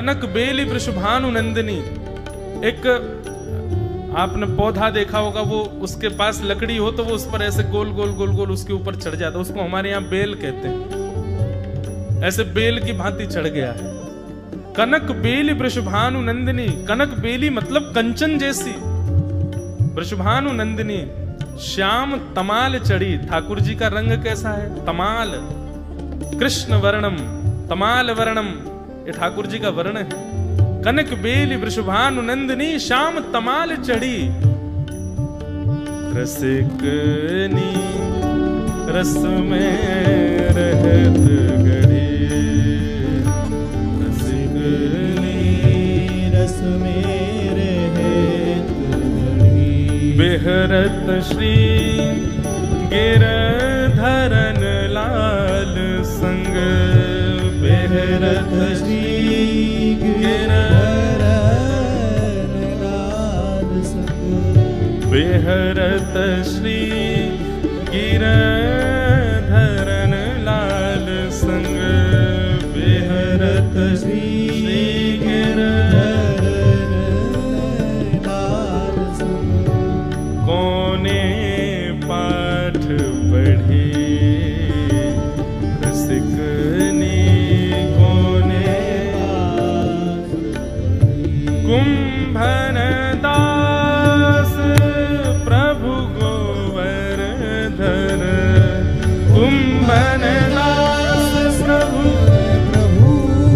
कनक बेली वृषभानु नंदिनी। एक आपने पौधा देखा होगा, वो उसके पास लकड़ी हो तो वो उस पर ऐसे गोल गोल गोल गोल उसके ऊपर चढ़ जाता है, उसको हमारे यहाँ बेल कहते हैं। ऐसे बेल की भांति चढ़ गया है। कनक बेली वृषभानु नंदिनी, कनक बेली मतलब कंचन जैसी, वृषभानु नंदिनी श्याम तमाल चढ़ी। ठाकुर जी का रंग कैसा है? तमाल, कृष्ण वर्णम, तमाल वर्णम, ये ठाकुर जी का वर्ण है। कनक बेली वृषभानु नंदिनी श्याम तमाल चढ़ी। रसिकनी रस में रहत गढ़ी, रसिकनी रस में रहत गढ़ी। बेहरत श्री गिरधरन लाल संग, बेहरत श्री गिरधरन लाल संग। बेहरत श्री गिरधरन लाल संग, बेहरत श्री गिरधरन लाल संग। कोने पाठ पढ़ी रसिकनी, कोने कुंभन दास प्रभु गोवर्धन, कुंभन दास प्रभु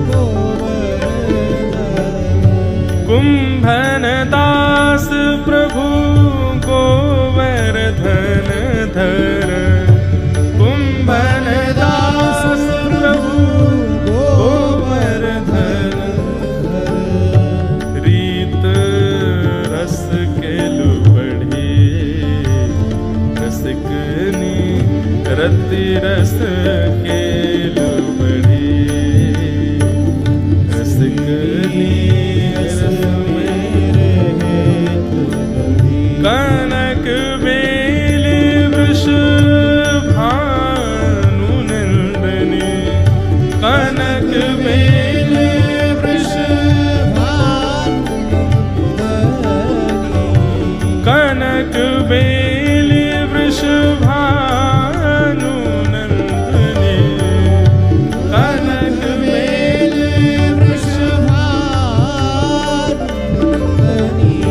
गोवर्धन। कुंभन दास प्रभु गोवर्धन धर, कुंभन दास प्रभु गोवर्धन धर। रीत रस केलु बढ़ी रसिकनी, रति रस केलु बढ़ी रसिकनी रस में रहत गढ़ी। कनक बेली वृषभानु नंदिनी, कनक बेली वृषभानु नंदिनी। कनक बेली वृषभानु नंदिनी, कनक बेली वृषभानु नंदिनी।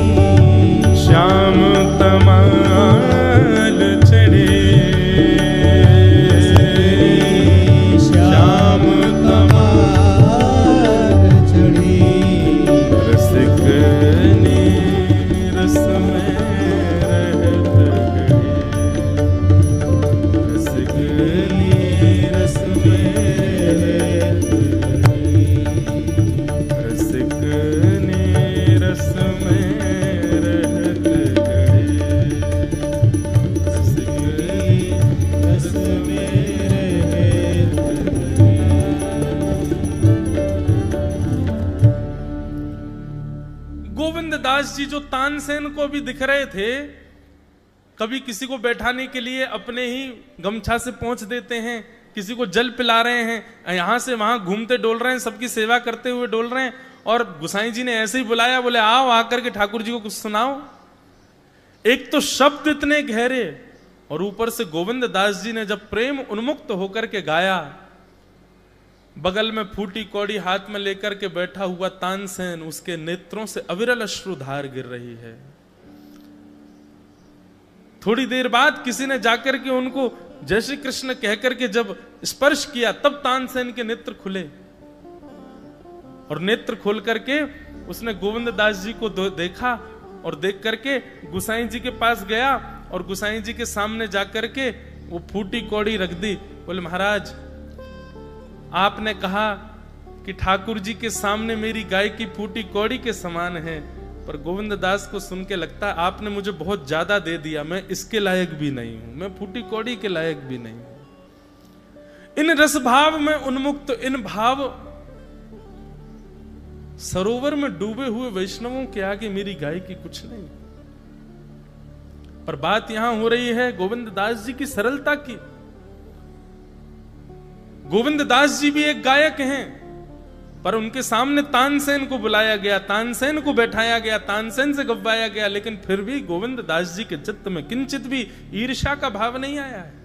श्याम तमाल चढ़े, श्याम तमाल चढ़ी। रसिकनी रस में रहत गढ़ी, रसिकनी रस में रहत गढ़ी, रसिकनी रस में रहत गढ़ी, रसिकनी रस में रहत गढ़ी। गोविंद दास जी जो तानसेन को भी दिख रहे थे, कभी किसी को बैठाने के लिए अपने ही गमछा से पहुंच देते हैं, किसी को जल पिला रहे हैं, यहां से वहां घूमते डोल रहे हैं, सबकी सेवा करते हुए डोल रहे हैं। और गुसाई जी ने ऐसे ही बुलाया, बोले आओ आकर के ठाकुर जी को कुछ सुनाओ। एक तो शब्द इतने गहरे, और ऊपर से गोविंद दास जी ने जब प्रेम उन्मुक्त होकर के गाया, बगल में फूटी कौड़ी हाथ में लेकर के बैठा हुआ तानसेन, उसके नेत्रों से अविरल अश्रुधार गिर रही है। थोड़ी देर बाद किसी ने जाकर के उनको जय श्री कृष्ण कहकर के जब स्पर्श किया, तब तानसेन के नेत्र खुले, और नेत्र खोल करके उसने गोविंद दास जी को देखा, और देख करके गुसाई जी के पास गया, और गुसाई जी के सामने जाकर के वो फूटी कौड़ी रख दी। बोले महाराज, आपने कहा कि ठाकुर जी के सामने मेरी गाय की फूटी कौड़ी के समान है, पर गोविंद दास को सुन के लगता है आपने मुझे बहुत ज्यादा दे दिया, मैं इसके लायक भी नहीं हूं, मैं फूटी कौड़ी के लायक भी नहीं हूं। इन रस भाव में उन्मुक्त, इन भाव सरोवर में डूबे हुए वैष्णवों के आगे मेरी गाय की कुछ नहीं। पर बात यहां हो रही है गोविंद दास जी की सरलता की। गोविंद दास जी भी एक गायक हैं, पर उनके सामने तानसेन को बुलाया गया, तानसेन को बैठाया गया, तानसेन से गवाया गया, लेकिन फिर भी गोविंद दास जी के चित्त में किंचित भी ईर्ष्या का भाव नहीं आया है।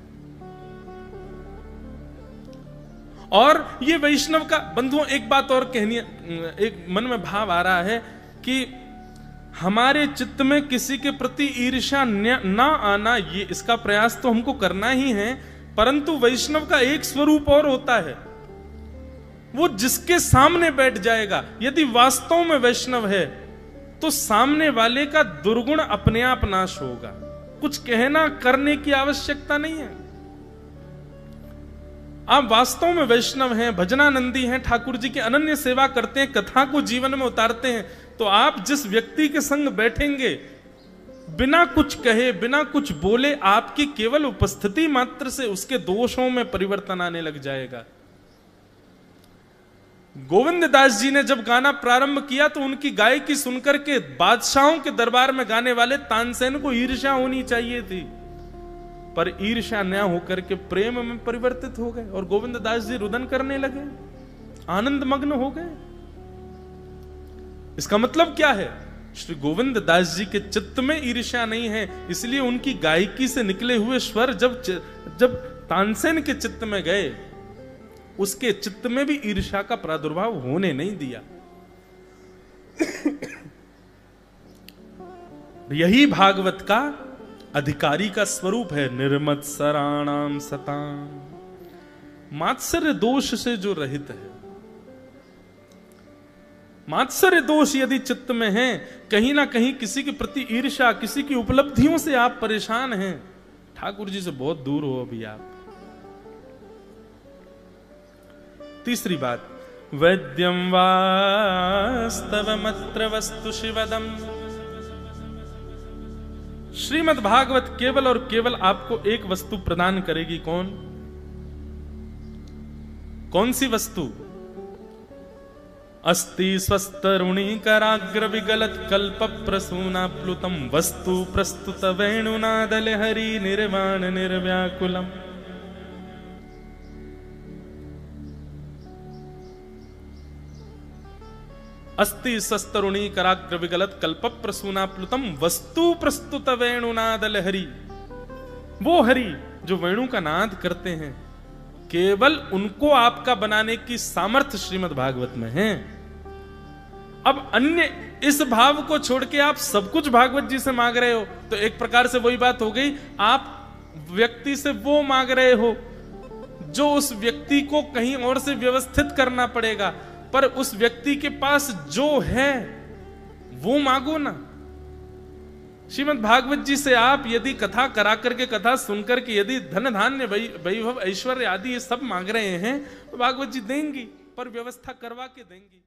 और ये वैष्णव का बंधुओं एक बात और कहनी, एक मन में भाव आ रहा है कि हमारे चित्त में किसी के प्रति ईर्ष्या ना आना, ये इसका प्रयास तो हमको करना ही है, परंतु वैष्णव का एक स्वरूप और होता है, वो जिसके सामने बैठ जाएगा, यदि वास्तव में वैष्णव है तो सामने वाले का दुर्गुण अपने आप नाश होगा, कुछ कहना करने की आवश्यकता नहीं है। आप वास्तव में वैष्णव हैं, भजनानंदी हैं, ठाकुर जी की अनन्य सेवा करते हैं, कथा को जीवन में उतारते हैं, तो आप जिस व्यक्ति के संग बैठेंगे, बिना कुछ कहे, बिना कुछ बोले, आपकी केवल उपस्थिति मात्र से उसके दोषों में परिवर्तन आने लग जाएगा। गोविंद दास जी ने जब गाना प्रारंभ किया तो उनकी गायकी सुनकर के बादशाहों के दरबार में गाने वाले तानसेन को ईर्ष्या होनी चाहिए थी, पर ईर्ष्या न होकर के प्रेम में परिवर्तित हो गए और गोविंद दास जी रुदन करने लगे, आनंद मग्न हो गए। इसका मतलब क्या है? श्री गोविंद दास जी के चित्त में ईर्ष्या नहीं है, इसलिए उनकी गायकी से निकले हुए स्वर जब तानसेन के चित्त में गए, उसके चित्त में भी ईर्ष्या का प्रादुर्भाव होने नहीं दिया। यही भागवत का अधिकारी का स्वरूप है, निर्मत्सराणाम सताम, मात्सर्य दोष से जो रहित है। मात्सर्य दोष यदि चित्त में है, कहीं ना कहीं किसी के प्रति ईर्ष्या, किसी की उपलब्धियों से आप परेशान हैं, ठाकुर जी से बहुत दूर हो अभी आप। तीसरी बात, वैद्यम वास्तवमत्र वस्तु शिवदम। श्रीमद् भागवत केवल और केवल आपको एक वस्तु प्रदान करेगी। कौन सी वस्तु? अस्ति स्वस्तरुणी कराग्र विगलत कल्प प्रसूना प्लुतम वस्तु प्रस्तुत वेणुनादल हरि निर्वाण निर्व्याकुलम। अस्ति स्वस्तरुणी कराग्र विगलत कल्प प्रसूना प्लुतम वस्तु प्रस्तुत वेणुनादल हरि। वो हरि जो वेणु का नाद करते हैं, केवल उनको आपका बनाने की सामर्थ्य श्रीमद् भागवत में है। अब अन्य इस भाव को छोड़ के आप सब कुछ भागवत जी से मांग रहे हो, तो एक प्रकार से वही बात हो गई, आप व्यक्ति से वो मांग रहे हो जो उस व्यक्ति को कहीं और से व्यवस्थित करना पड़ेगा, पर उस व्यक्ति के पास जो है वो मांगो ना। श्रीमद् भागवत जी से आप यदि कथा करा करके, कथा सुनकर के यदि धन धान्य वैभव ऐश्वर्य आदि ये सब मांग रहे हैं, तो भागवत जी देंगी, पर व्यवस्था करवा के देंगी।